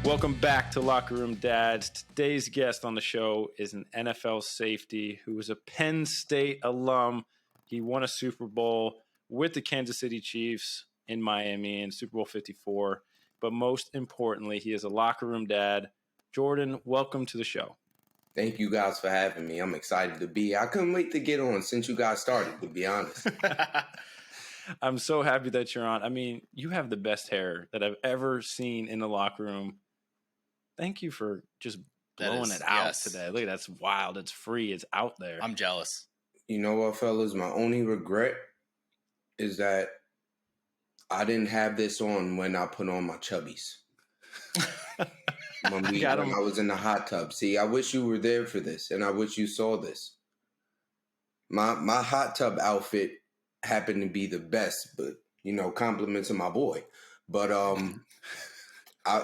Welcome back to Locker Room Dads. Today's guest on the show is an NFL safety who is a Penn State alum. He won a Super Bowl with the Kansas City Chiefs in Miami in Super Bowl 54. But most importantly, he is a locker room dad. Jordan, welcome to the show. Thank you guys for having me. I'm excited to be. I couldn't wait to get on since you guys started, to be honest. I'm so happy that you're on. I mean, you have the best hair that I've ever seen in the locker room. Thank you for just blowing it out today. Look, that's wild. It's free. It's out there. I'm jealous. You know what, fellas? My only regret is that I didn't have this on when I put on my chubbies. When I was in the hot tub. See, I wish you were there for this, and I wish you saw this. My hot tub outfit happened to be the best, but, you know, compliments to my boy. But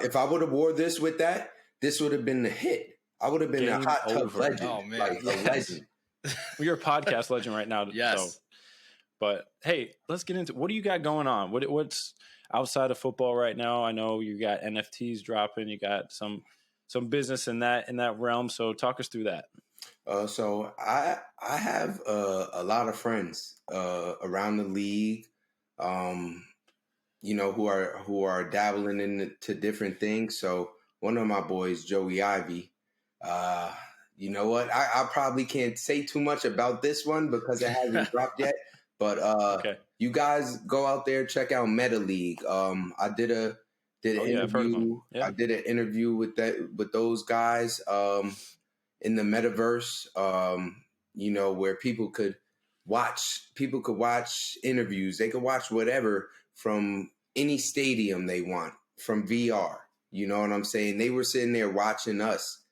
if I would have wore this with that, this would have been the hit. I would have been a hot tub legend. Oh, man. Like a legend. Well, you're a podcast legend right now. Yes. So. But, hey, let's get into what do you got going on? What's outside of football right now? I know you got NFTs dropping. You got some business in that realm. So talk us through that. So I have a lot of friends around the league, you know, who are dabbling into different things. So one of my boys, Joey Ivy, you know what? I probably can't say too much about this one because it hasn't dropped yet. But okay. You guys go out there, check out Meta League. I did an interview. I've heard of them. Yeah. I did an interview with those guys in the metaverse. You know, where people could watch interviews. They could watch whatever from any stadium they want from VR. You know what I'm saying? They were sitting there watching us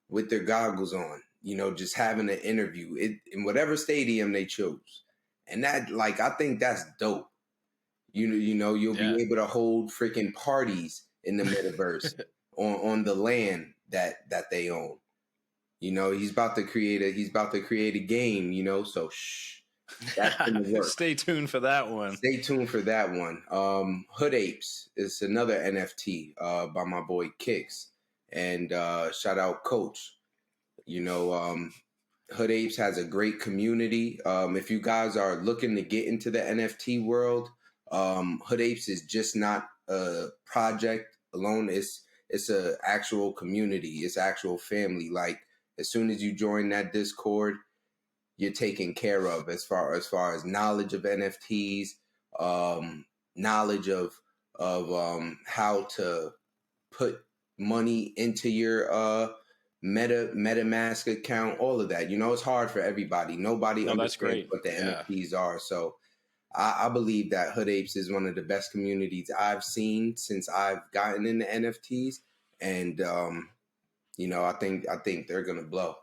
with their goggles on, you know, just having an interview in whatever stadium they chose. And that, like, I think that's dope. You know, you'll be able to hold freaking parties in the metaverse on the land that they own. You know, he's about to create a game, you know, so shh. That's gonna work. Stay tuned for that one. Hood Apes is another NFT by my boy Kix. And shout out Coach. You know, Hood Apes has a great community. If you guys are looking to get into the NFT world, Hood Apes is just not a project alone. It's a actual community. It's actual family. Like, as soon as you join that Discord, you're taken care of as far as knowledge of NFTs, knowledge of how to put money into your MetaMask account, all of that. You know, it's hard for everybody. Nobody understands what the NFTs are. So I believe that Hood Apes is one of the best communities I've seen since I've gotten into NFTs. And, you know, I think they're going to blow.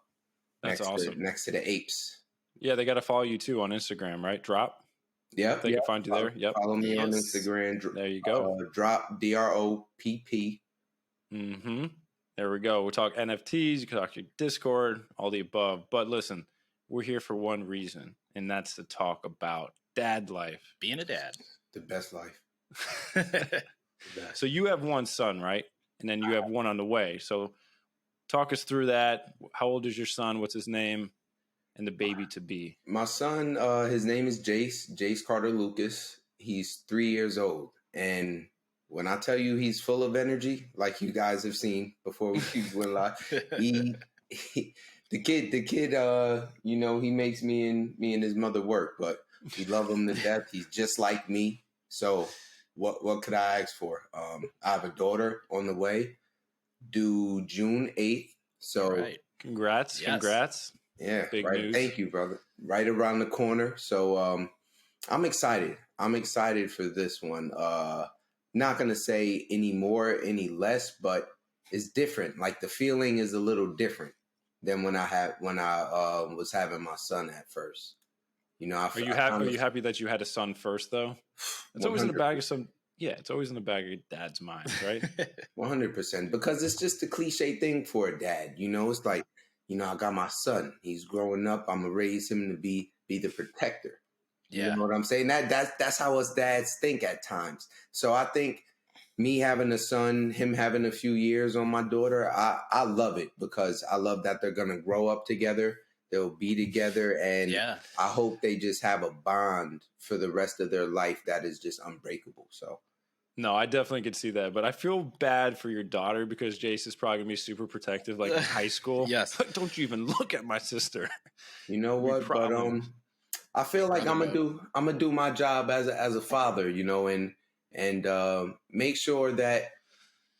That's awesome. Next to the apes. Yeah, they got to follow you too on Instagram, right? Drop. Yep. They can find you there. Yep. Follow me on Instagram. There you go. Drop DROPP. Mm-hmm. There we go. We'll talk NFTs. You can talk your Discord, all the above. But listen, we're here for one reason, and that's to talk about dad life. Being a dad. The best life. So you have one son, right? And then you have one on the way. So talk us through that. How old is your son? What's his name? And the baby to be. My son, his name is Jace Carter Lucas. He's 3 years old. And when I tell you he's full of energy, like you guys have seen before we went live, the kid, you know, he makes me and his mother work, but we love him to death. He's just like me. So what could I ask for? I have a daughter on the way, due June 8th. So right. Congrats. Yeah. Big right. news. Thank you, brother. Right around the corner. So I'm excited. I'm excited for this one. Not going to say any more, any less, but it's different. Like, the feeling is a little different than when I was having my son at first. You know, Are you happy that you had a son first, though? It's always in the bag of some. Yeah, it's always in the bag of your dad's mind, right? 100%. Because it's just a cliche thing for a dad. You know, it's like, you know, I got my son. He's growing up. I'm gonna raise him to be the protector. Yeah. You know what I'm saying? That's how us dads think at times. So I think me having a son, him having a few years on my daughter, I love it because I love that they're going to grow up together. They'll be together. And I hope they just have a bond for the rest of their life that is just unbreakable. So. No, I definitely could see that. But I feel bad for your daughter because Jace is probably going to be super protective, like in high school. Yes. Don't you even look at my sister. You know what? But I feel like I'm gonna do my job as a father, you know, and make sure that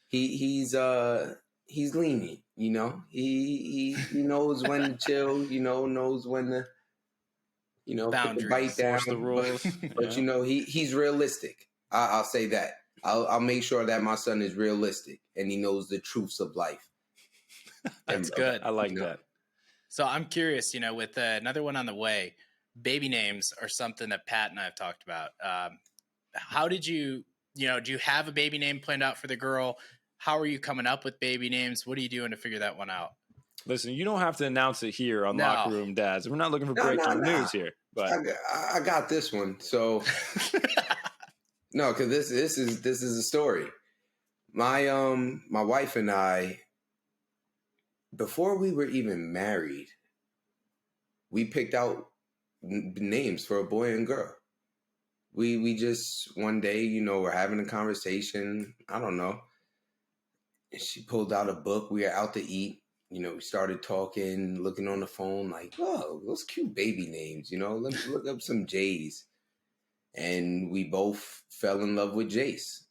he's lenient, you know. He knows when to chill, you know, knows when to, you know, put the bite down. The rules. But you know, he's realistic. I'll say that. I'll make sure that my son is realistic and he knows the truths of life. That's good. I like that. So I'm curious, you know, with another one on the way, baby names are something that Pat and I have talked about. How did you do you have a baby name planned out for the girl? How are you coming up with baby names? What are you doing to figure that one out? Listen, you don't have to announce it here on Locker Room Dads. We're not looking for breaking news here. But I got this one. So no, because this is a story. My wife and I, before we were even married, we picked out names for a boy and girl. We just one day, you know, we're having a conversation. I don't know. And she pulled out a book. We were out to eat. You know, we started talking, looking on the phone, like, oh, those cute baby names. You know, let's look up some J's. And we both fell in love with Jace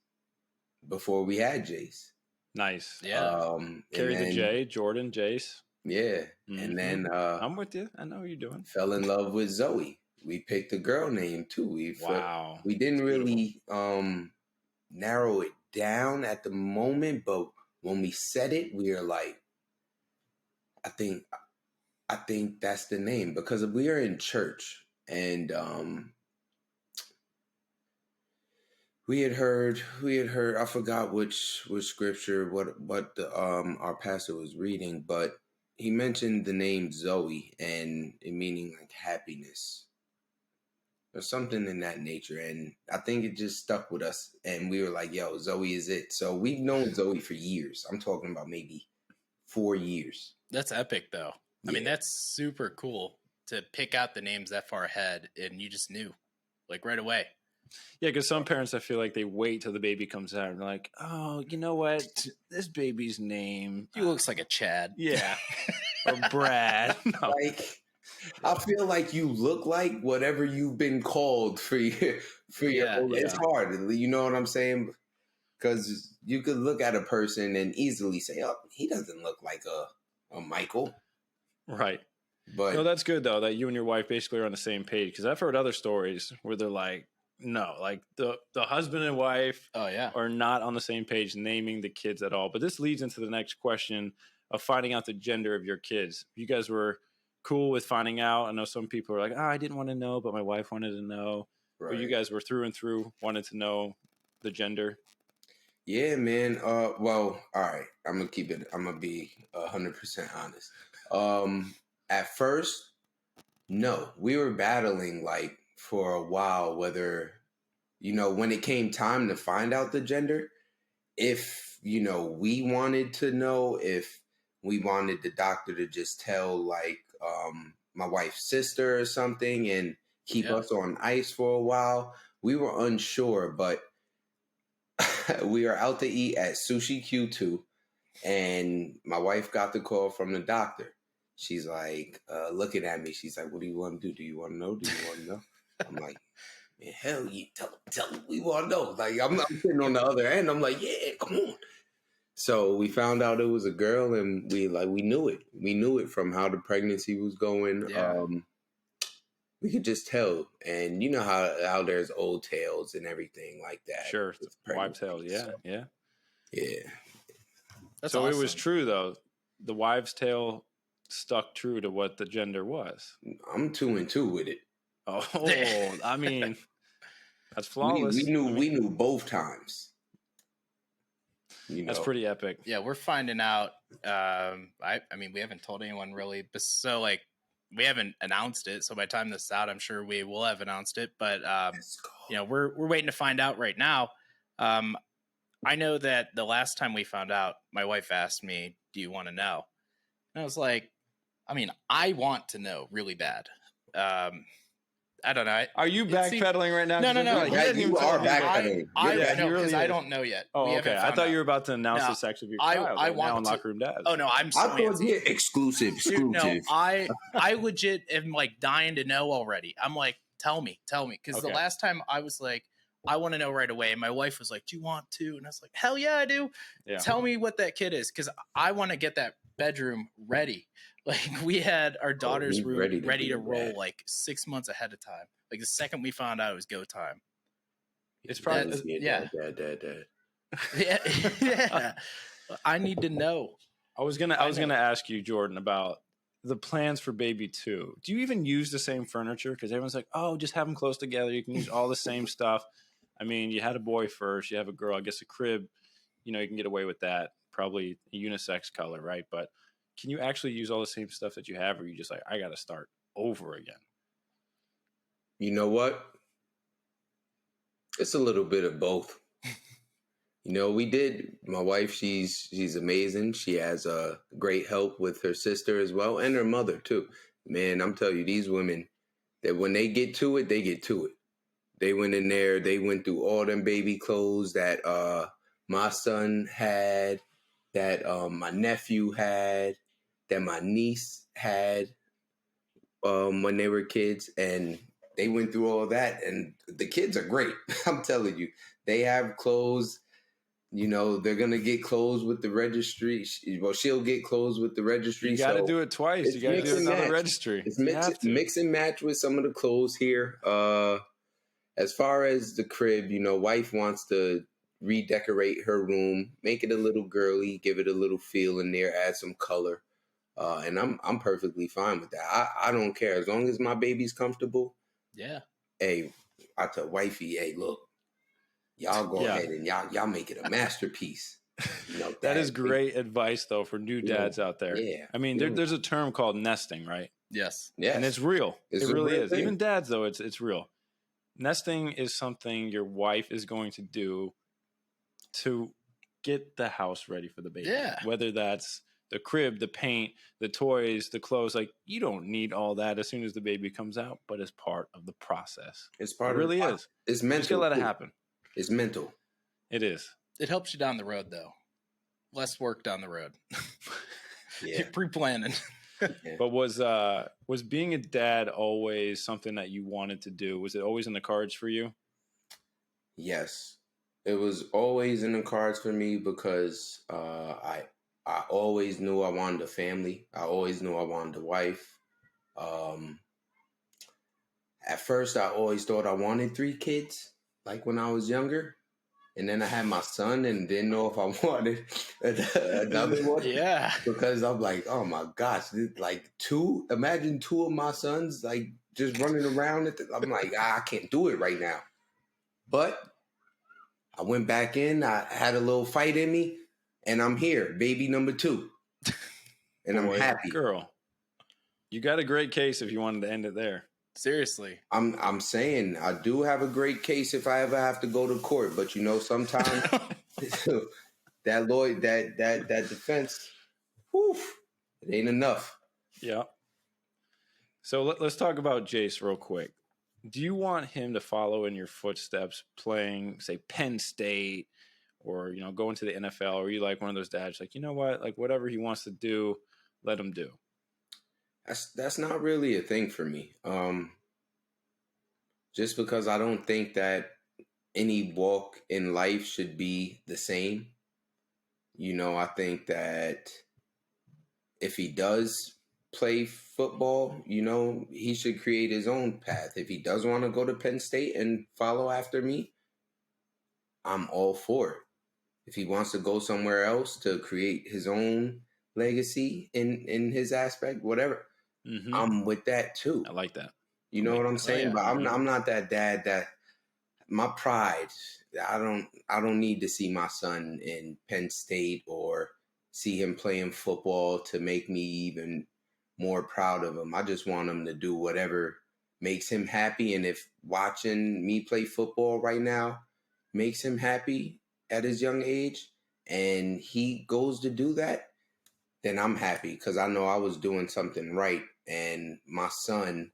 before we had Jace. Nice. Yeah. Carry the J, Jordan, Jace. Yeah. Mm-hmm. And then I'm with you. I know what you're doing. Fell in love with Zoe. We picked a girl name too. We didn't really narrow it down at the moment, but when we said it, we were like, I think that's the name, because we are in church and we had heard, I forgot which scripture, what the, our pastor was reading, but he mentioned the name Zoe and it meaning like happiness or something in that nature. And I think it just stuck with us. And we were like, yo, Zoe is it. So we've known Zoe for years. I'm talking about maybe 4 years. That's epic though. Yeah. I mean, that's super cool to pick out the names that far ahead and you just knew like right away. Yeah, because some parents, I feel like they wait till the baby comes out and they're like, oh, you know what? This baby's name. He looks like a Chad. Yeah. Or Brad. No. Like, I feel like you look like whatever you've been called for your it's hard. You know what I'm saying? Because you could look at a person and easily say, oh, he doesn't look like a Michael. Right. But no, that's good, though, that you and your wife basically are on the same page. Because I've heard other stories where they're like, no, like the husband and wife are not on the same page naming the kids at all. But this leads into the next question of finding out the gender of your kids. You guys were cool with finding out. I know some people are like, I didn't want to know, but my wife wanted to know. Right. But you guys were through and through wanted to know the gender. Yeah, man. Well, all right. I'm going to be 100% honest. At first, no, we were battling like for a while, whether, you know, when it came time to find out the gender, if, you know, we wanted to know, if we wanted the doctor to just tell like my wife's sister or something and keep us on ice for a while. We were unsure, but we were out to eat at Sushi Q2 and my wife got the call from the doctor. She's like, looking at me. She's like, what do you want to do? Do you want to know? Do you want to know? I'm like, man, hell yeah, tell them we want to know. Like, I'm sitting on the other end. I'm like, yeah, come on. So we found out it was a girl and we knew it. We knew it from how the pregnancy was going. Yeah. We could just tell. And you know how there's old tales and everything like that. Sure. Wives' tales. Yeah. So, yeah. That's so awesome. It was true though. The wives' tale stuck true to what the gender was. I'm 2 and 2 with it. Oh, I mean, that's flawless. We knew both times. You know. That's pretty epic. Yeah, we're finding out. I mean, we haven't told anyone really, but so like we haven't announced it. So by the time this is out, I'm sure we will have announced it. But you know, we're waiting to find out right now. I know that the last time we found out, my wife asked me, "Do you want to know?" And I was like, I mean, I want to know really bad. I don't know. Are you backpedaling right now? No, no, no. He hadn't even You are told me that. backpedaling. I Yeah, don't know he really because I is. don't know yet. Oh, We okay. haven't I found thought out. you were about to announce No, the sex of your I child right want now on to- Locker Room Dads. Oh no, I'm so I thought antsy. yeah, exclusive. Dude, no, I I legit am like dying to know already. I'm like, tell me, because the Okay. last time I was like, I want to know right away, and my wife was like, "Do you want to?" And I was like, "Hell yeah, I do." Yeah. Tell me what that kid is, because I want to get that bedroom ready. Like we had our daughter's he's room ready ready to to be roll rad. like 6 months ahead of time. Like the second we found out it was go time. It's probably yeah. Dad. Yeah, yeah. I need to know. I was gonna ask you, Jordan, about the plans for baby 2. Do you even use the same furniture? Because everyone's like, oh, just have them close together. You can use all the same stuff. I mean, you had a boy first, you have a girl. I guess a crib, you can get away with that. Probably a unisex color, right? But can you actually use all the same stuff that you have, or are you just like, I got to start over again? You know what? It's a little bit of both. We did. My wife, she's amazing. She has great help with her sister as well, and her mother too. Man, I'm telling you, these women, that when they get to it, they get to it. They went in there. They went through all them baby clothes that my son had, that my nephew had, that my niece had when they were kids, and they went through all that. And the kids are great. I'm telling you, they have clothes. They're gonna get clothes with the registry. Well, she'll get clothes with the registry. You got to so do it twice. it's You got to mix do and another match. registry. It's You have to. mix and match with some of the clothes here. As far as the crib, wife wants to redecorate her room, make it a little girly, give it a little feel in there, add some color. And I'm perfectly fine with that. I don't care as long as my baby's comfortable. Yeah. Hey, I tell wifey, hey, look, y'all go Yeah. ahead and y'all make it a masterpiece. That is great advice, though, for new dads out there. Yeah. I mean, there's a term called nesting, right? Yes. Yes. And it's real. It's it a really real is. thing. Even dads, though, it's real. Nesting is something your wife is going to do to get the house ready for the baby. Yeah. Whether that's the crib, the paint, the toys, the clothes. Like, you don't need all that as soon as the baby comes out, but it's part of the process. It's part it really of the is. It's You mental. just gotta let it happen. It's mental. It is. It helps you down the road, though. Less work down the road. Yeah. You're pre-planning. Yeah. But was being a dad always something that you wanted to do? Was it always in the cards for you? Yes, it was always in the cards for me because I always knew I wanted a family. I always knew I wanted a wife. At first, I always thought I wanted 3 kids, like when I was younger. And then I had my son and didn't know if I wanted another one. Yeah. Because I'm like, oh my gosh, like 2, imagine 2 of my sons like just running around. I'm like, I can't do it right now. But I went back in, I had a little fight in me, and I'm here, baby number 2. And I'm happy. Girl, you got a great case if you wanted to end it there. Seriously. I'm saying I do have a great case if I ever have to go to court, but sometimes that lawyer, that defense, whew, it ain't enough. Yeah. So let's talk about Jace real quick. Do you want him to follow in your footsteps, playing, say, Penn State, or going to the NFL? Or are you like one of those dads, like, you know what, like whatever he wants to do, let him do? That's not really a thing for me. Just because I don't think that any walk in life should be the same. I think that if he does play football, he should create his own path. If he does want to go to Penn State and follow after me, I'm all for it. If he wants to go somewhere else to create his own legacy in his aspect, whatever, I'm with that too. I like that. You know what I'm saying? Oh, yeah. But I'm not that dad that my pride. I don't need to see my son in Penn State or see him playing football to make me even more proud of him. I just want him to do whatever makes him happy. And if watching me play football right now makes him happy, at his young age and he goes to do that, then I'm happy because I know I was doing something right and my son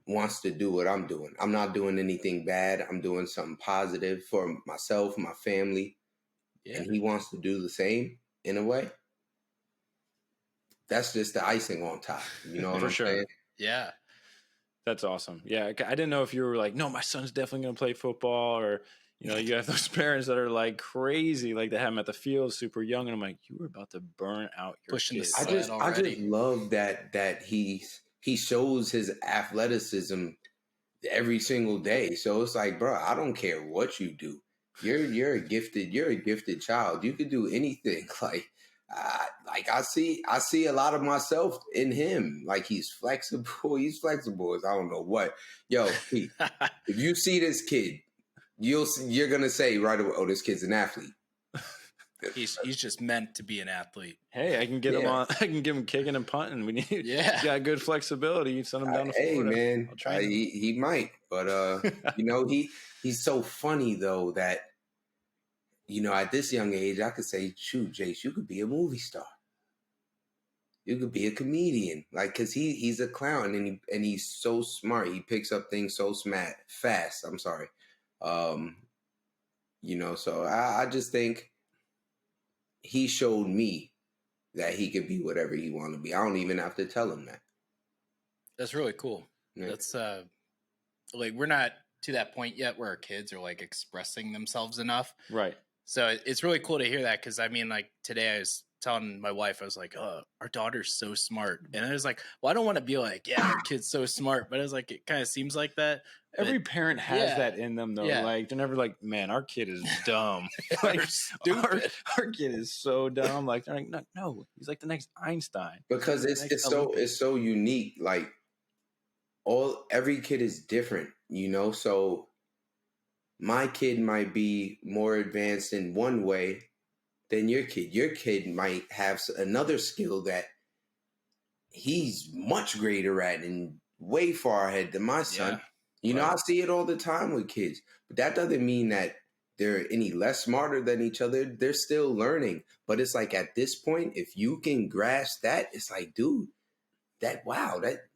wants to do what I'm doing. I'm not doing anything bad. I'm doing something positive for myself, my family, and he wants to do the same in a way. That's just the icing on top. You know what For I'm sure. saying? Yeah. That's awesome. Yeah, I didn't know if you were like, no, my son's definitely going to play football, or you have those parents that are like crazy, like they have him at the field super young, and I'm like, you were about to burn out your Pushing the kid. sled I just already. love that he shows his athleticism every single day. So it's like, bro, I don't care what you do. You're a gifted child. You could do anything. I see a lot of myself in him. Like he's flexible. He's flexible as I don't know what. Yo, Pete, if you see this kid, you're gonna say right away, oh, this kid's an athlete. He's just meant to be an athlete. Hey, I can get him on. I can give him kicking and punting. We need. Yeah. He's got good flexibility. You send him down to Hey Florida. man, I'll train him. he might, but he's so funny though that at this young age I could say, shoot, Jace, you could be a movie star. You could be a comedian, like because he's a clown and he's so smart. He picks up things so fast. I'm sorry, So I just think he showed me that he could be whatever he want to be. I don't even have to tell him that. That's really cool. Yeah. That's like we're not to that point yet where our kids are like expressing themselves enough. Right. So it's really cool to hear that because I mean, like today I was telling my wife, I was like, "Oh, our daughter's so smart," and I was like, "Well, I don't want to be like, yeah, our kid's so smart," but I was like, it kind of seems like that. Every parent has that in them, though. Yeah. Like they're never like, "Man, our kid is dumb." Like stupid. Our kid is so dumb. Like they're like, "No, he's like the next Einstein." Because it's so unique. Like every kid is different, So my kid might be more advanced in one way than your kid. Your kid might have another skill that he's much greater at and way far ahead than my son. I see it all the time with kids, but that doesn't mean that they're any less smarter than each other. They're still learning. But it's like at this point, if you can grasp that, it's like, dude, that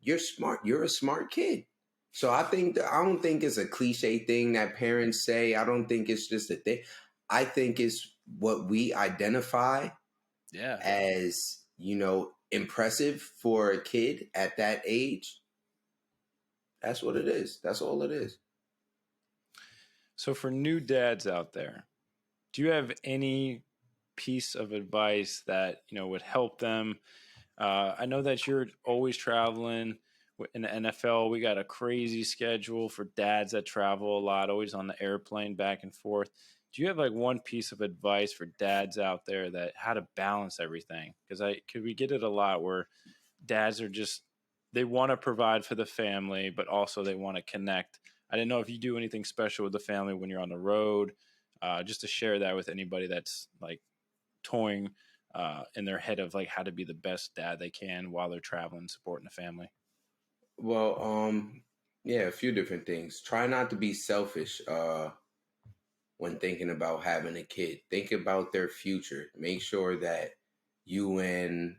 you're smart. You're a smart kid. So I don't think it's a cliche thing that parents say. I don't think it's just a thing. I think it's what we identify as, impressive for a kid at that age. That's what it is. That's all it is. So for new dads out there, do you have any piece of advice that, would help them? I know that you're always traveling in the NFL. We got a crazy schedule for dads that travel a lot, always on the airplane back and forth. Do you have like one piece of advice for dads out there that how to balance everything? Because we get it a lot where dads are just, they want to provide for the family, but also they want to connect. I didn't know if you do anything special with the family when you're on the road, just to share that with anybody that's like toying in their head of like how to be the best dad they can while they're traveling, supporting the family. Well, a few different things. Try not to be selfish when thinking about having a kid. Think about their future. Make sure that you and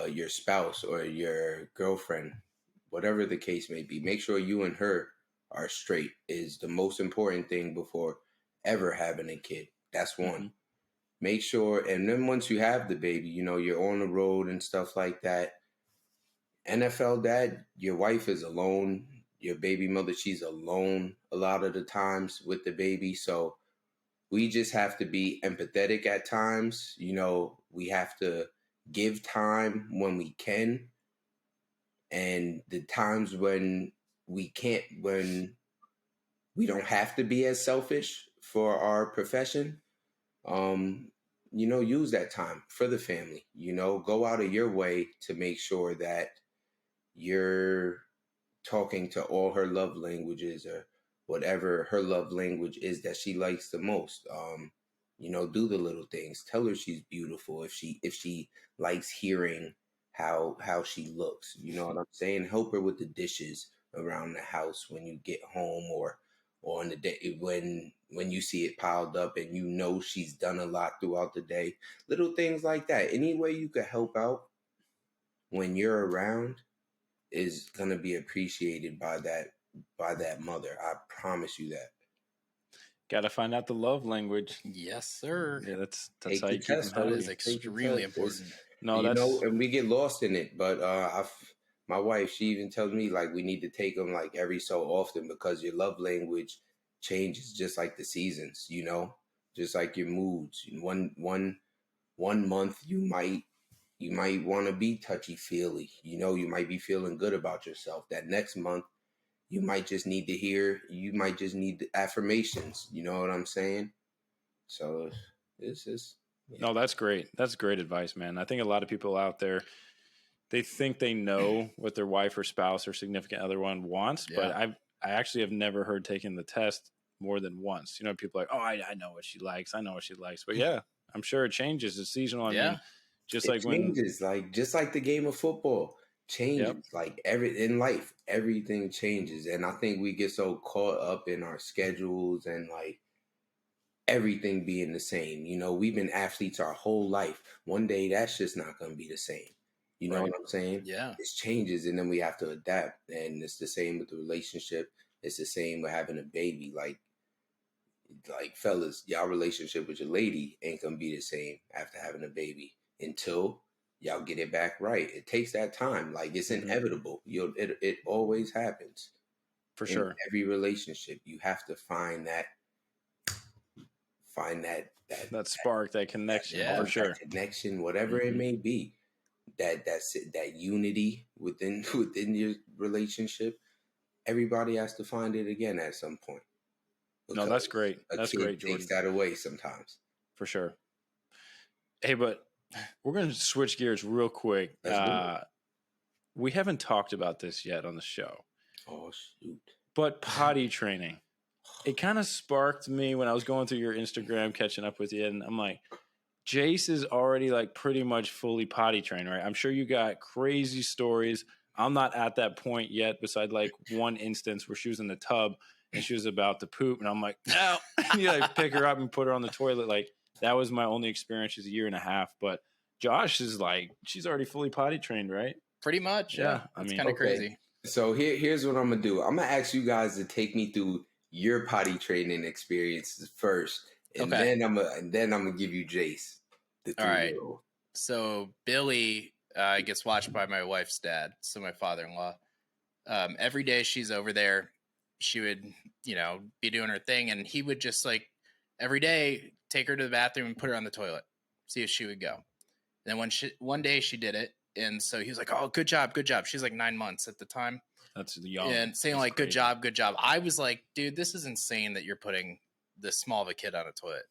your spouse or your girlfriend, whatever the case may be, make sure you and her are straight is the most important thing before ever having a kid. That's one. Mm-hmm. Make sure, and then once you have the baby, you're on the road and stuff like that. NFL dad, your wife is alone. Your baby mother, she's alone a lot of the times with the baby. So we just have to be empathetic at times. We have to give time when we can. And the times when we can't, when we don't have to be as selfish for our profession, use that time for the family. Go out of your way to make sure that you're talking to all her love languages or whatever her love language is that she likes the most. Do the little things. Tell her she's beautiful if she likes hearing how she looks. You know what I'm saying? Help her with the dishes around the house when you get home, or or on the day when you see it piled up and you know she's done a lot throughout the day. Little things like that. Any way you could help out when you're around is gonna be appreciated by that mother. I promise you that. Got to find out the love language. Yes, sir. Yeah, that's Take how the you keep them test, That happy. is extremely important. No, you know, that's and we get lost in it. But my wife, she even tells me like we need to take them like every so often because your love language changes just like the seasons. You know, just like your moods. One month you might want to be touchy feely. You know, you might be feeling good about yourself. That next month you might just need the affirmations. You know what I'm saying? So this is no, that's great. That's great advice, man. I think a lot of people out there, they think they know what their wife or spouse or significant other one wants, but Yeah. I actually have never heard taking the test more than once. You know, people are like, oh, I know what she likes. I know what she likes. But yeah, I'm sure it changes. It's seasonal. I Yeah. mean, just it like when, changes, like just like the game of football changes. Yep. Like in life, everything changes, and I think we get so caught up in our schedules and like everything being the same. You know, we've been athletes our whole life. One day that's just not going to be the same. You know Right. what I'm saying? Yeah. It changes, and then we have to adapt. And it's the same with the relationship. It's the same with having a baby. Like fellas, y'all relationship with your lady ain't gonna be the same after having a baby until y'all get it back right. It takes that time. Like it's Mhm. inevitable. It always happens. for In sure. every relationship, you have to find that That spark, that connection, Yeah. for sure. that connection, whatever it Mhm. may be, that unity within within your relationship. Everybody has to find it again at some point. No, that's Because great. a That's kid great, takes Jordan, that away sometimes. for sure. Hey, but we're going to switch gears real quick. Let's do it. We haven't talked about this yet on the show, Oh shoot. but potty training. It kind of sparked me when I was going through your Instagram, catching up with you, and I'm like, Jace is already like pretty much fully potty trained, right? I'm sure you got crazy stories. I'm not at that point yet, beside like one instance where she was in the tub and she was about to poop, and I'm like, no. And you like pick her up and put her on the toilet. Like that was my only experience. She's a year and a half, but Josh is like, she's already fully potty trained, right? Pretty much. Yeah, Yeah. I That's mean- kind of Okay. crazy. So here's what I'm gonna do. I'm gonna ask you guys to take me through your potty training experiences first, and Okay. then I'm gonna give you Jace, the All right. 3-year-old. So Billy gets watched by my wife's dad, so my father-in-law. Every day she's over there, she would, be doing her thing, and he would just like every day take her to the bathroom and put her on the toilet, see if she would go. And then one day she did it, and so he was like, "Oh, good job, good job." She's like 9 months at the time, That's young. and saying That's like, "Good crazy. job, good job." I was like, "Dude, this is insane that you're putting this small of a kid on a toilet."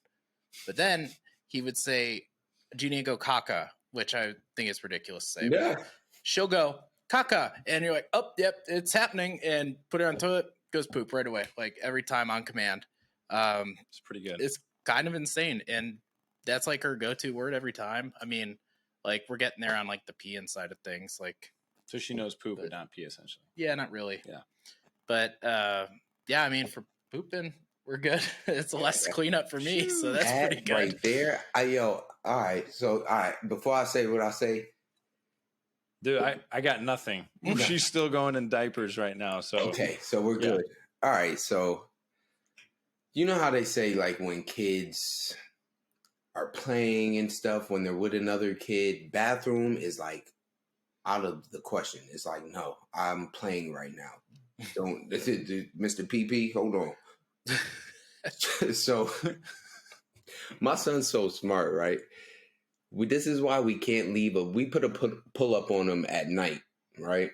But then he would say, "Do you need to go caca?" Which I think is ridiculous to say. But Yeah. she'll go caca, and you're like, "Oh, yep, it's happening," and put her on the toilet, goes poop right away, like every time on command. It's pretty good. It's kind of insane, and that's like her go-to word every time. I mean, like we're getting there on like the peeing side of things, like So she knows poop but- but not pee, essentially. yeah, not really, Yeah. but yeah, I mean for pooping, we're good. It's less cleanup for me, so that's That pretty good. right there. All right. So all right. Before I say what I say, Dude, I got nothing. She's still going in diapers right now. So okay. So we're Yeah. good. All right. So you know how they say like when kids are playing and stuff when they're with another kid, bathroom is like out of the question. It's like, no, I'm playing right now. Don't, Mr. PP, hold on. So, my son's so smart, right? This is why we can't leave we put a pull up on him at night, right?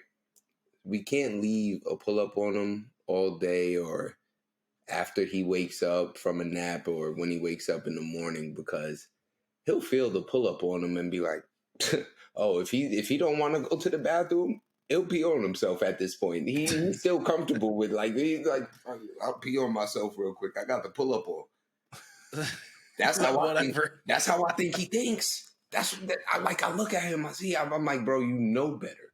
We can't leave a pull up on him all day or after he wakes up from a nap or when he wakes up in the morning because he'll feel the pull up on him and be like, oh, if he don't want to go to the bathroom, he'll pee on himself at this point. He's still comfortable with he's like, I'll pee on myself real quick. I got the pull up on. That's how that's how I think he thinks. I look at him, I'm like, bro, you know better.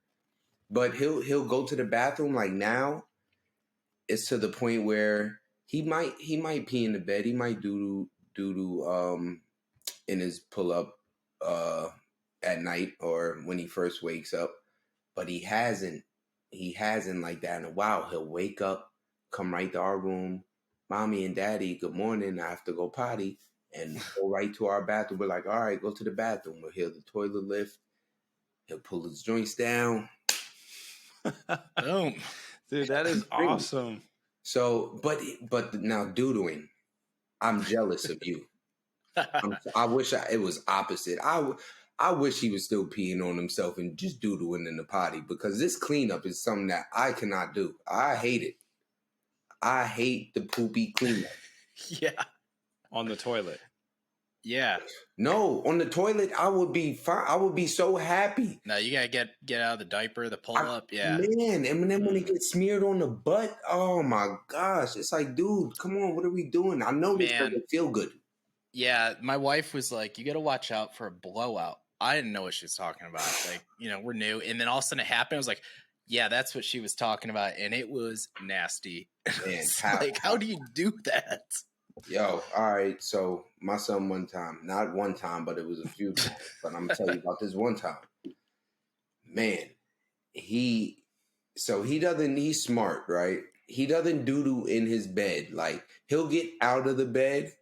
But he'll go to the bathroom like now. It's to the point where he might pee in the bed. He might doo in his pull up at night or when he first wakes up. But he hasn't like that in a while. He'll wake up, come right to our room, mommy and daddy, good morning. I have to go potty, and go right to our bathroom. We're like, all right, go to the bathroom. We'll hear the toilet lift. He'll pull his joints down. Boom. Dude, that is awesome. So, but now doodling, I'm jealous of you. I wish it was opposite. I wish he was still peeing on himself and just doodling in the potty, because this cleanup is something that I cannot do. I hate it. I hate the poopy cleanup. Yeah. On the toilet. Yeah. No, on the toilet, I would be fine. I would be so happy. No, you gotta get out of the diaper, the pull up. Yeah. Man, and then when it gets smeared on the butt, oh my gosh. It's like, dude, come on, what are we doing? I know this doesn't feel good. Yeah, my wife was like, you got to watch out for a blowout. I didn't know what she was talking about. Like, we're new. And then all of a sudden it happened. I was like, yeah, that's what she was talking about. And it was nasty. Man, how do you do that? Yo, all right. So my son not one time, but it was a few times. But I'm going to tell you about this one time. Man, he's smart, right? He doesn't doo-doo in his bed. Like, he'll get out of the bed,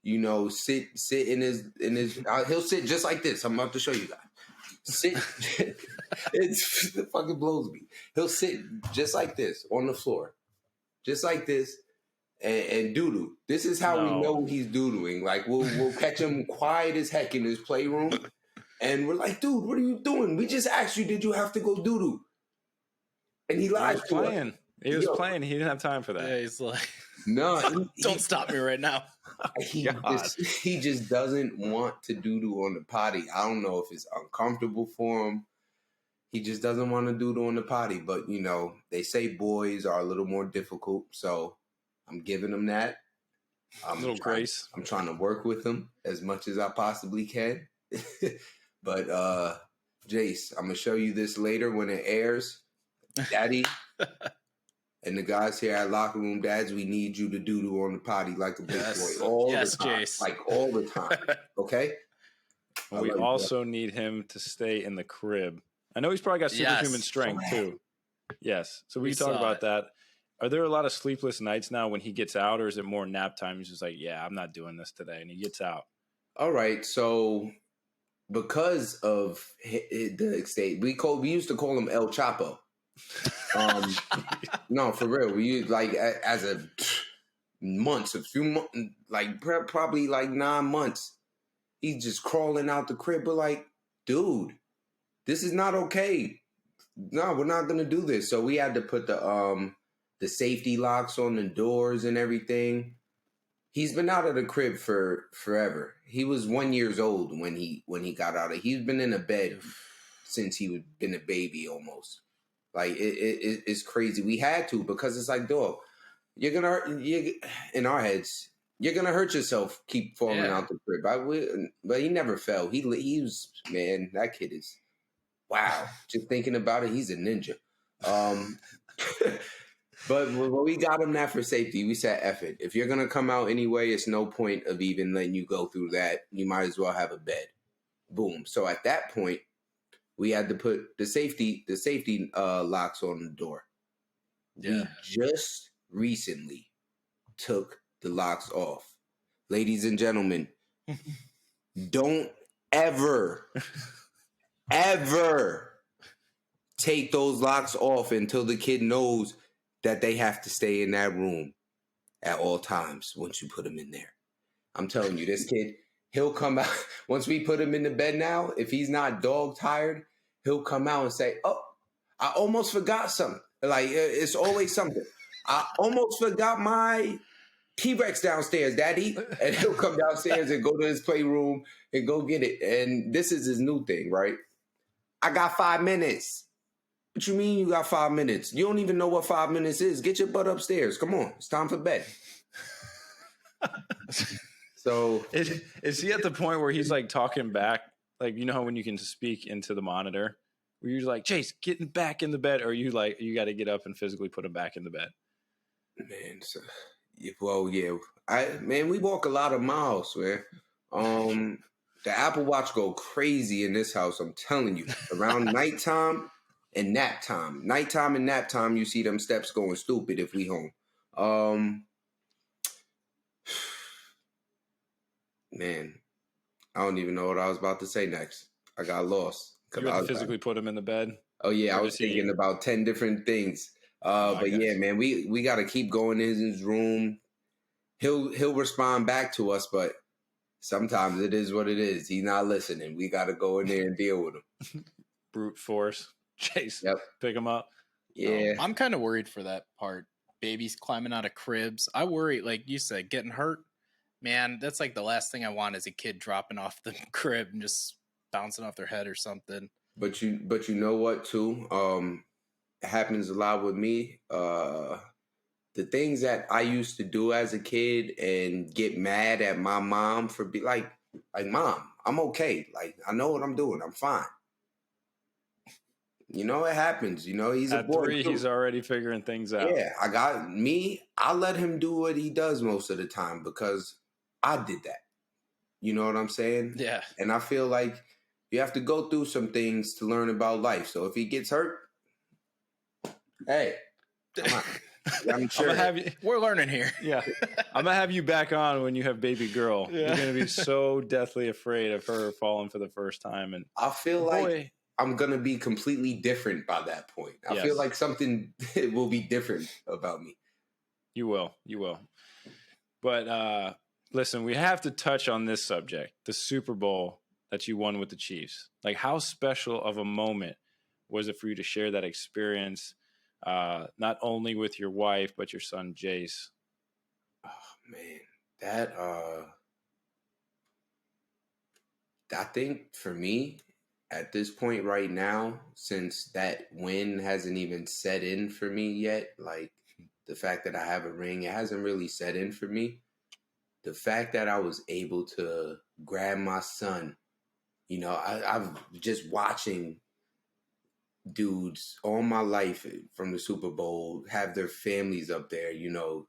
sit in his he'll sit just like this. I'm about to show you guys. Sit. It fucking blows me. He'll sit just like this on the floor, just like this, and doo-doo. This is how we know he's doo-dooing. Like, we'll catch him quiet as heck in his playroom, and we're like, dude, what are you doing? We just asked you, did you have to go doo-doo? And he lies to us. He was playing. He didn't have time for that. Yeah, he's like, no, don't stop me right now. He just doesn't want to doo-doo on the potty. I don't know if it's uncomfortable for him. He just doesn't want to doo-doo on the potty. But, they say boys are a little more difficult. So I'm giving him that. Grace. I'm trying to work with him as much as I possibly can. But, Jace, I'm going to show you this later when it airs. Daddy. And the guys here at Locker Room Dads, we need you to doo-doo on the potty like a big boy all the time. Jace. Like all the time. Okay? We also need him to stay in the crib. I know he's probably got superhuman strength too. Yes. So we talk about that. Are there a lot of sleepless nights now when he gets out, or is it more nap time? He's just like, yeah, I'm not doing this today. And he gets out. All right. So because of the state, we used to call him El Chapo. No, for real. We like as a few months, like probably like 9 months. He's just crawling out the crib. We're like, dude, this is not okay. No, we're not gonna do this. So we had to put the safety locks on the doors and everything. He's been out of the crib for forever. He was 1 year old when he got out of. He's been in a bed since he was been a baby almost. Like it's crazy. We had to, because it's like, dog, in our heads, you're gonna hurt yourself. Keep falling out the crib. But he never fell. He was, man. That kid is wow. Just thinking about it, he's a ninja. But when we got him that for safety, we said, F it. If you're gonna come out anyway, it's no point of even letting you go through that. You might as well have a bed. Boom. So at that point, we had to put the safety locks on the door. Yeah. We just recently took the locks off. Ladies and gentlemen, don't ever take those locks off until the kid knows that they have to stay in that room at all times once you put them in there. I'm telling you, this kid, he'll come out. Once we put him in the bed now, if he's not dog tired, he'll come out and say, oh, I almost forgot something. Like, it's always something. I almost forgot my T-Rex downstairs, Daddy. And he'll come downstairs and go to his playroom and go get it. And this is his new thing, right? I got 5 minutes. What you mean you got 5 minutes? You don't even know what 5 minutes is. Get your butt upstairs. Come on. It's time for bed. So is he at the point where he's like talking back? Like, you know how when you can speak into the monitor, where you're like, Chase, getting back in the bed, or you got to get up and physically put him back in the bed? Man, so Well, yeah. We walk a lot of miles, man. The Apple Watch go crazy in this house. I'm telling you, around nighttime and nap time. Nighttime and nap time, you see them steps going stupid if we home. Man, I don't even know what I was about to say next. I got lost. You had to physically put him in the bed. Oh yeah, Or I was thinking about 10 different things. But yeah, man, we got to keep going in his room. He'll respond back to us, but sometimes it is what it is. He's not listening. We got to go in there and deal with him. Brute force. Chase. Yep. Pick him up. Yeah. I'm kind of worried for that part. Babies climbing out of cribs. I worry, like you said, getting hurt. Man, that's like the last thing I want is a kid dropping off the crib and just bouncing off their head or something. But you know what too? It happens a lot with me. The things that I used to do as a kid and get mad at my mom for be like Mom, I'm okay. Like I know what I'm doing. I'm fine. You know, it happens. You know, he's at a boy 3, too. he's already figuring things out. Yeah, I let him do what he does most of the time because I did that. You know what I'm saying? Yeah. And I feel like you have to go through some things to learn about life. So if he gets hurt, hey, come on. I'm sure. We're learning here. Yeah. I'm going to have you back on when you have baby girl. Yeah. You're going to be so deathly afraid of her falling for the first time. And I feel like I'm going to be completely different by that point. I feel like something will be different about me. You will. But listen, we have to touch on this subject, the Super Bowl that you won with the Chiefs. Like, how special of a moment was it for you to share that experience, not only with your wife, but your son, Jace? Oh, man. That, I think for me, at this point right now, since that win hasn't even set in for me yet, like the fact that I have a ring, it hasn't really set in for me. The fact that I was able to grab my son, you know, I've just watching dudes all my life from the Super Bowl have their families up there, you know,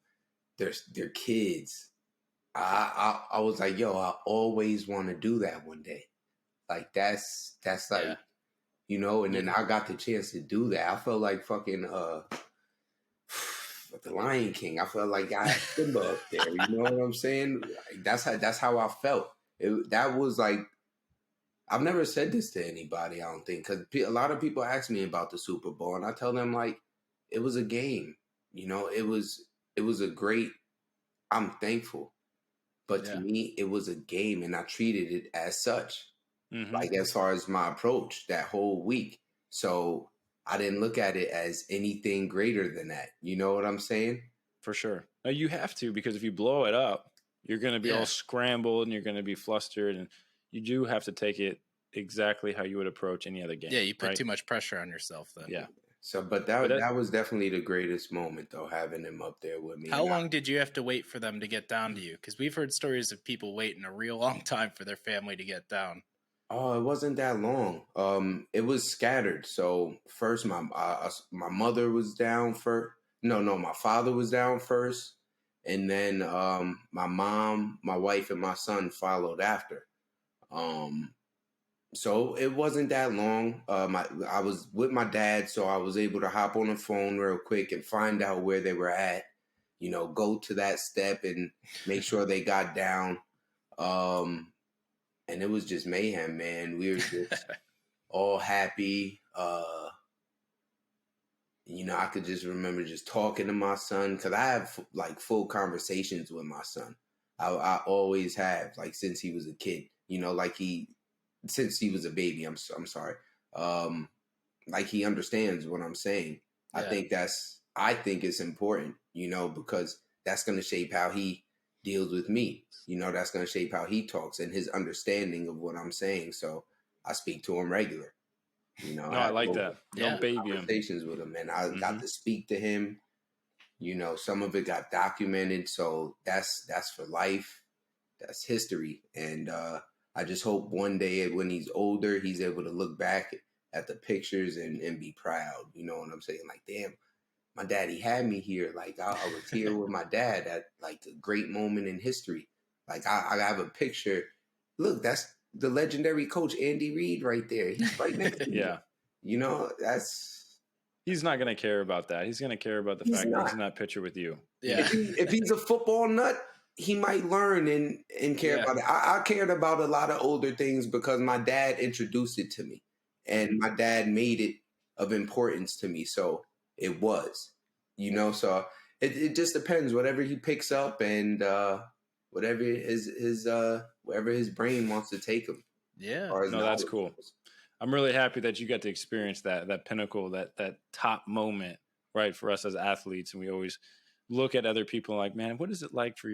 their kids. I was like, yo, I always want to do that one day. Like that's like, you know, and then I got the chance to do that. I felt like fucking the Lion King. I felt like I had Simba up there. You know what I'm saying? Like, that's how I felt. That was like, I've never said this to anybody, I don't think, because a lot of people ask me about the Super Bowl, and I tell them like it was a game. You know, it was a great. I'm thankful, but to me, it was a game, and I treated it as such. Mm-hmm. Like as far as my approach that whole week, so I didn't look at it as anything greater than that. You know what I'm saying? For sure. Now you have to, because if you blow it up, you're going to be all scrambled and you're going to be flustered, and you do have to take it exactly how you would approach any other game. Yeah, you put too much pressure on yourself then. Yeah. So, but that was definitely the greatest moment, though, having him up there with me. How long did you have to wait for them to get down to you? Because we've heard stories of people waiting a real long time for their family to get down. Oh, it wasn't that long. It was scattered. So first, my mother was down first. No, my father was down first, and then my mom, my wife, and my son followed after. So it wasn't that long. I was with my dad, so I was able to hop on the phone real quick and find out where they were at. You know, go to that step and make sure they got down. And it was just mayhem, man. We were just all happy. You know, I could just remember just talking to my son because I have like full conversations with my son. I always have, like since he was a kid. You know, like since he was a baby. I'm sorry. Like he understands what I'm saying. Yeah. I think it's important, you know, because that's going to shape how he deals with me. You know, that's going to shape how he talks and his understanding of what I'm saying. So I speak to him regular. You know, I like that. Don't baby him. Conversations with him, and I got to speak to him. You know, some of it got documented, so that's for life. That's history, and I just hope one day when he's older, he's able to look back at the pictures and be proud. You know what I'm saying? Like, damn, my daddy had me here. Like I was here with my dad at like a great moment in history. Like I have a picture. Look, that's the legendary coach Andy Reid right there. He's right next to me. Yeah. You know, He's not going to care about that. He's going to care about the fact that he's in that picture with you. Yeah. If he's a football nut, he might learn and care about it. I cared about a lot of older things because my dad introduced it to me, and my dad made it of importance to me. So it was, you know. So it just depends. Whatever he picks up and whatever wherever his brain wants to take him. Yeah. No, that's cool. I'm really happy that you got to experience that pinnacle, that top moment, right, for us as athletes. And we always look at other people like, man, what is it like for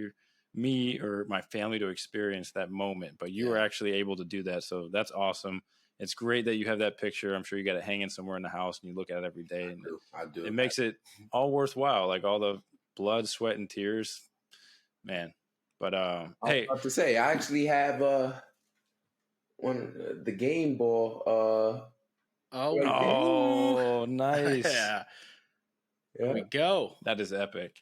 me or my family to experience that moment? But you were actually able to do that. So that's awesome. It's great that you have that picture. I'm sure you got it hanging somewhere in the house and you look at it every day. And I do. It makes it all worthwhile, like all the blood, sweat, and tears, man. But I hey, was about to say, I actually have the game ball. Oh, nice. Yeah. There we go. That is epic.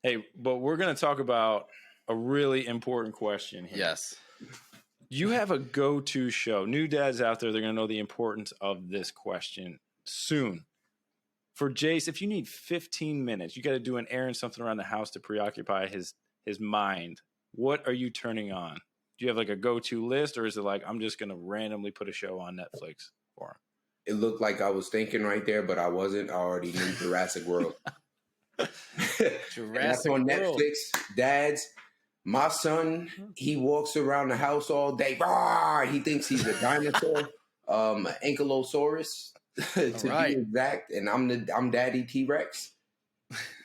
Hey, but we're going to talk about a really important question here. Yes. You have a go-to show. New dads out there, they're going to know the importance of this question soon. For Jace, if you need 15 minutes, you got to do an errand, something around the house to preoccupy his mind. What are you turning on? Do you have like a go-to list, or is it like, I'm just going to randomly put a show on Netflix for him? It looked like I was thinking right there, but I wasn't. I already knew Jurassic World. That's on Netflix. Dads, my son, he walks around the house all day. Rawr! He thinks he's a dinosaur, an ankylosaurus to be exact. And I'm Daddy T-Rex.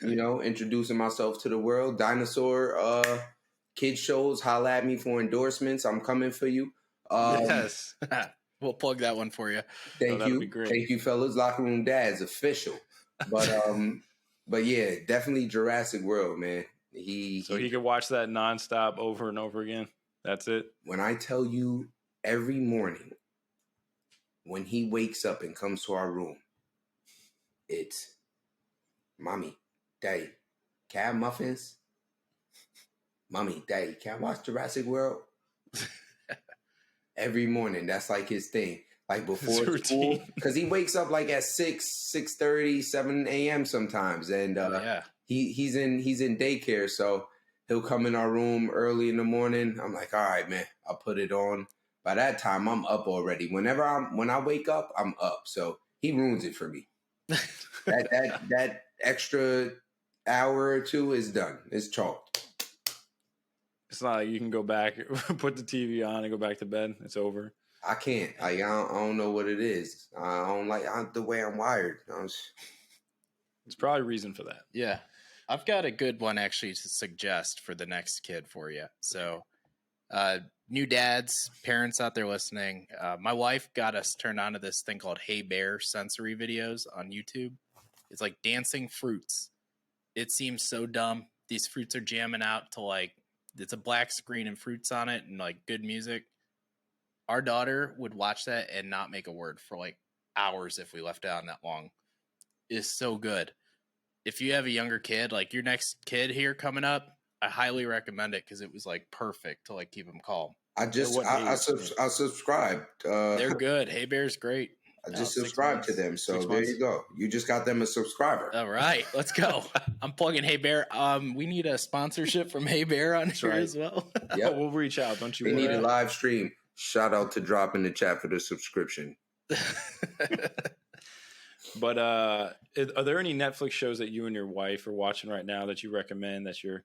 You know, introducing myself to the world. Dinosaur kid shows. Holla at me for endorsements. I'm coming for you. Yes. We'll plug that one for you. Thank you. Thank you, fellas. Locker Room Dads, official. But yeah, definitely Jurassic World, man. He could watch that nonstop over and over again. That's it. When I tell you every morning when he wakes up and comes to our room, it's Mommy, Daddy, can I have muffins? Mommy, Daddy, can I watch Jurassic World? Every morning, that's like his thing. Like before school, because he wakes up like at 6:30, 7 a.m. sometimes, and he's in daycare, so he'll come in our room early in the morning. I'm like, all right, man, I'll put it on. By that time, I'm up already. When I wake up, I'm up. So he ruins it for me. that extra hour or two is done. It's chalked. It's not like you can go back, put the TV on, and go back to bed. It's over. I can't. I don't know what it is. I don't like the way I'm wired. It's probably a reason for that. Yeah. I've got a good one actually to suggest for the next kid for you. So, new dads, parents out there listening, my wife got us turned on to this thing called Hey Bear sensory videos on YouTube. It's like dancing fruits. It seems so dumb. These fruits are jamming out to like, it's a black screen and fruits on it and like good music. Our daughter would watch that and not make a word for like hours if we left it on that long. It's so good. If you have a younger kid, like your next kid here coming up, I highly recommend it because it was like perfect to like keep them calm. I subscribed. They're good. Hey Bear's great. I just subscribed to them, so there you go. You just got them a subscriber. All right, let's go. I'm plugging Hey Bear. We need a sponsorship from Hey Bear on here as well. Yeah, we'll reach out. Don't you? They need a live stream. Shout out to Drop in the chat for the subscription. But are there any Netflix shows that you and your wife are watching right now that you recommend that you're,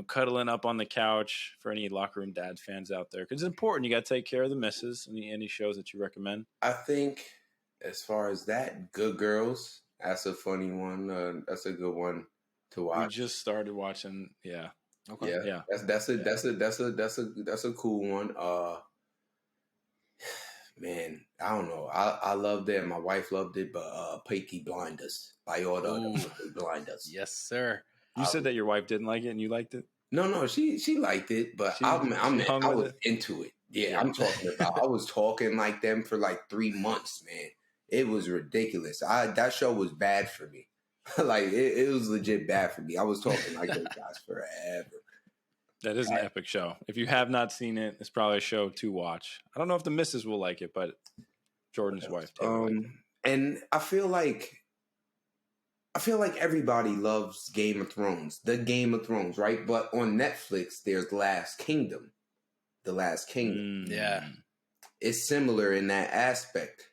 cuddling up on the couch for any Locker Room Dad fans out there? Because it's important. You got to take care of the missus. Any shows that you recommend? I think as far as that, Good Girls. That's a funny one. That's a good one to watch. We just started watching. Yeah. Okay. Yeah. That's a cool one. Man, I don't know. I loved it. My wife loved it, but Peaky Blinders by all the Blinders. Yes, sir. You said that your wife didn't like it and you liked it? No, she liked it, but I was into it. Yeah, I'm talking about. I was talking like them for like 3 months, man. It was ridiculous. That show was bad for me. Like it was legit bad for me. I was talking like those guys forever. That is an epic show. If you have not seen it, it's probably a show to watch. I don't know if the missus will like it, but Jordan's wife, Taylor, liked it. And I feel like everybody loves Game of Thrones, the Game of Thrones, right? But on Netflix, there's Last Kingdom. The Last Kingdom. Yeah. It's similar in that aspect.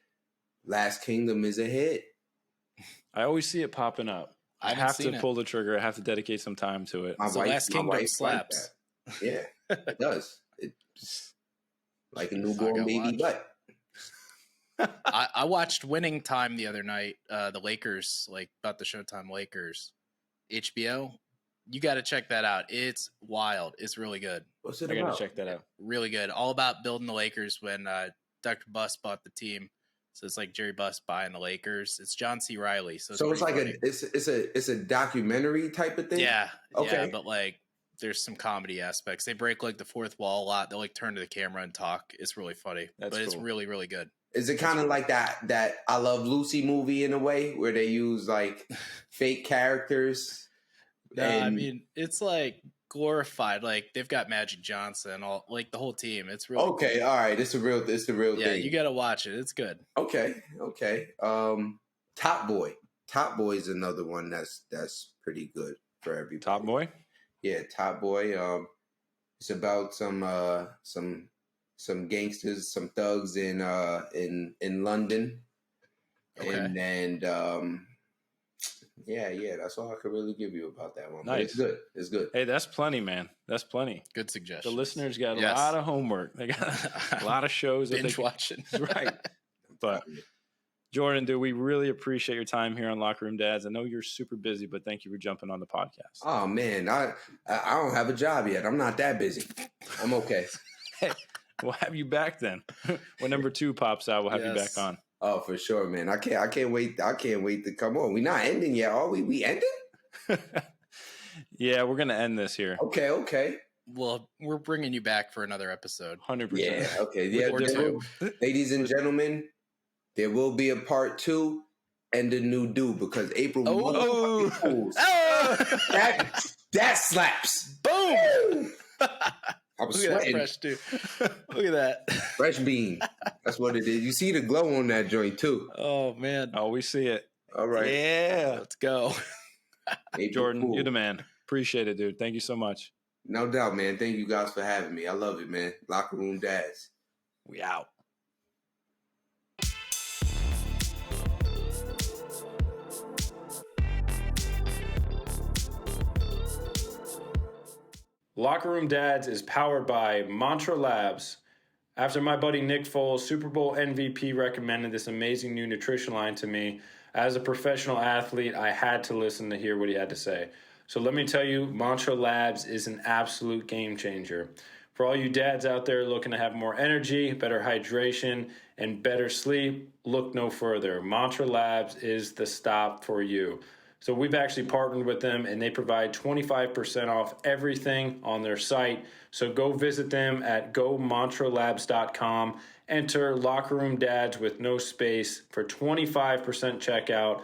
Last Kingdom is a hit. I always see it popping up. I have to pull the trigger. I have to dedicate some time to it. Last Kingdom slaps. Like yeah, it does. It's like a newborn baby butt. I watched Winning Time the other night. The Lakers, like about the Showtime Lakers, HBO. You got to check that out. It's wild. It's really good. What's it I about? got to check that out. Really good. All about building the Lakers when Dr. Buss bought the team. So it's like Jerry Buss buying the Lakers. It's John C. Reilly. So it's like funny. it's a documentary type of thing. Yeah. Okay. Yeah, but like there's some comedy aspects. They break like the fourth wall a lot. They'll like turn to the camera and talk. It's really funny. It's really, really good. Is it kind of like that I Love Lucy movie in a way where they use like fake characters? No, I mean it's like glorified. Like they've got Magic Johnson, all like the whole team. It's really okay. cool. All right, it's the real thing. Yeah, you got to watch it. It's good. Okay. Top Boy. Top Boy is another one that's pretty good for everybody. Top Boy. Yeah, Top Boy. It's about some gangsters, some thugs in London. Okay. And then yeah, that's all I could really give you about that one. Nice. But it's good. Hey, that's plenty, man. That's plenty. Good suggestion. The listeners got a lot of homework. They got a lot of shows that binge watching. Right. But Jordan, dude, we really appreciate your time here on Locker Room Dads. I know you're super busy, but thank you for jumping on the podcast. Oh man, I don't have a job yet. I'm not that busy. I'm okay. Hey, we'll have you back then. When number 2 pops out, we'll have you back on. Oh, for sure, man. I can't wait. I can't wait to come on. We're not ending yet, are we? We ending? Yeah, we're gonna end this here. Okay. Well, we're bringing you back for another episode. 100%. Yeah. Okay. Yeah. Ladies and gentlemen, there will be a part 2 and a new do because April Fools. That slaps. Boom. I was Look sweating. at that fresh, dude. Look at that. Fresh bean. That's what it is. You see the glow on that joint too. Oh man. Oh, we see it. All right. Yeah. Let's go. Jordan, you're the man. Appreciate it, dude. Thank you so much. No doubt, man. Thank you guys for having me. I love it, man. Locker Room Dads. We out. Locker Room Dads is powered by Mantra Labs. After my buddy Nick Foles, Super Bowl MVP, recommended this amazing new nutrition line to me, as a professional athlete, I had to listen to hear what he had to say. So let me tell you, Mantra Labs is an absolute game changer. For all you dads out there looking to have more energy, better hydration, and better sleep, look no further. Mantra Labs is the stop for you. So we've actually partnered with them, and they provide 25% off everything on their site. So go visit them at gomantralabs.com. Enter Locker Room Dads with no space for 25% checkout.